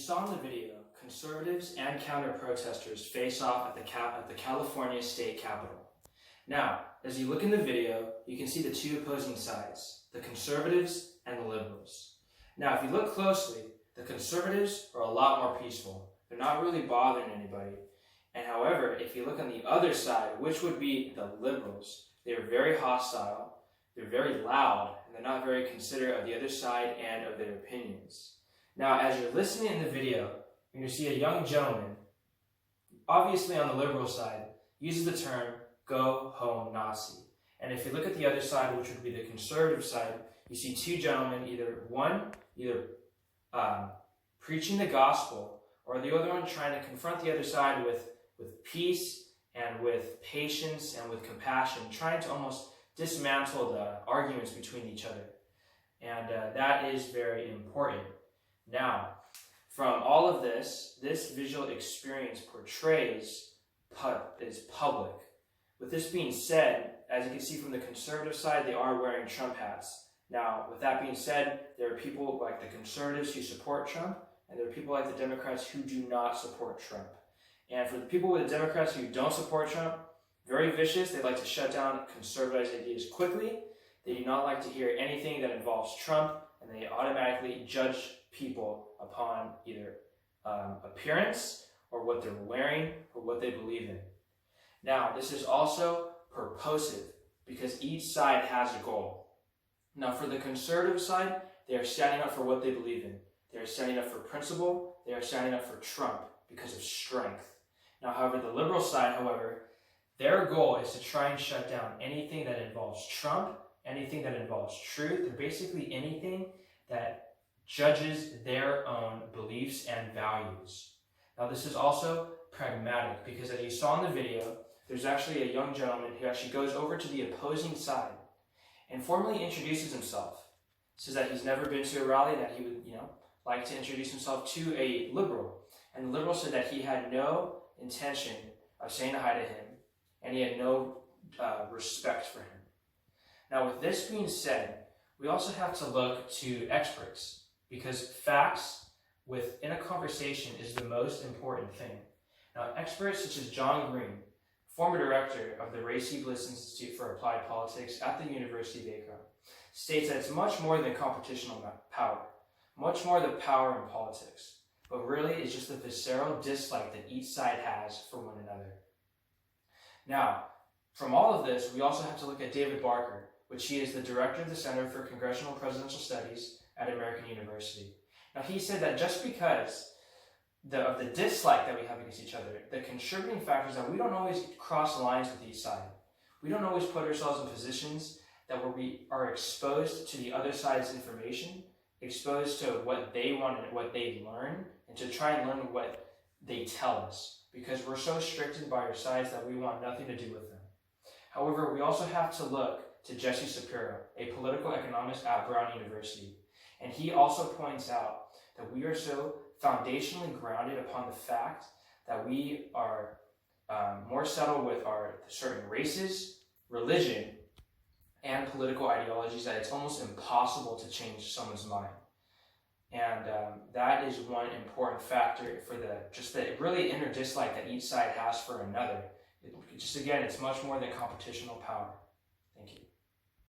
saw in the video, conservatives and counter-protesters face off at the California state capitol. Now, as you look in the video, you can see the two opposing sides, the conservatives and the liberals. Now, if you look closely, the conservatives are a lot more peaceful. They're not really bothering anybody. And however, if you look on the other side, which would be the liberals, they're very hostile, they're very loud, and they're not very considerate of the other side and of their opinions. Now, as you're listening in the video, you're going to see a young gentleman, obviously on the liberal side, uses the term, "Go home Nazi." And if you look at the other side, which would be the conservative side, you see two gentlemen, either preaching the gospel, or the other one trying to confront the other side with peace and with patience and with compassion, trying to almost dismantle the arguments between each other. And that is very important. Now, from all of this visual experience portrays is public. With this being said, as you can see from the conservative side, they are wearing Trump hats. Now, with that being said, there are people like the conservatives who support Trump, and there are people like the Democrats who do not support Trump. And for the people with the Democrats who don't support Trump, very vicious. They like to shut down conservative ideas quickly. They do not like to hear anything that involves Trump, and they automatically judge people upon either appearance or what they're wearing or what they believe in. Now, this is also purposive because each side has a goal. Now, for the conservative side, they are standing up for what they believe in. They are standing up for principle. They are standing up for Trump because of strength. Now, however, the liberal side, however, their goal is to try and shut down anything that involves Trump, anything that involves truth, or basically anything that judges their own beliefs and values. Now, this is also pragmatic because, as you saw in the video, there's actually a young gentleman who actually goes over to the opposing side and formally introduces himself. Says that he's never been to a rally, that he would, like to introduce himself to a liberal. And the liberal said that he had no intention of saying hi to him, and he had no respect for him. Now, with this being said, we also have to look to experts, because facts within a conversation is the most important thing. Now, experts such as John Green, former director of the Ray C. Bliss Institute for Applied Politics at the University of Akron, states that it's much more than competitional power, much more than power in politics, but really it's just the visceral dislike that each side has for one another. Now, from all of this, we also have to look at David Barker, which he is the director of the Center for Congressional Presidential Studies at American University. Now, he said that just because of the dislike that we have against each other, the contributing factors that we don't always cross lines with each side. We don't always put ourselves in positions that where we are exposed to the other side's information, exposed to what they want and what they learn, and to try and learn what they tell us, because we're so restricted by our sides that we want nothing to do with them. However, we also have to look to Jesse Shapiro, a political economist at Brown University. And he also points out that we are so foundationally grounded upon the fact that we are more settled with our certain races, religion, and political ideologies that it's almost impossible to change someone's mind. And that is one important factor for the really inner dislike that each side has for another. It's much more than competitional power. Thank you.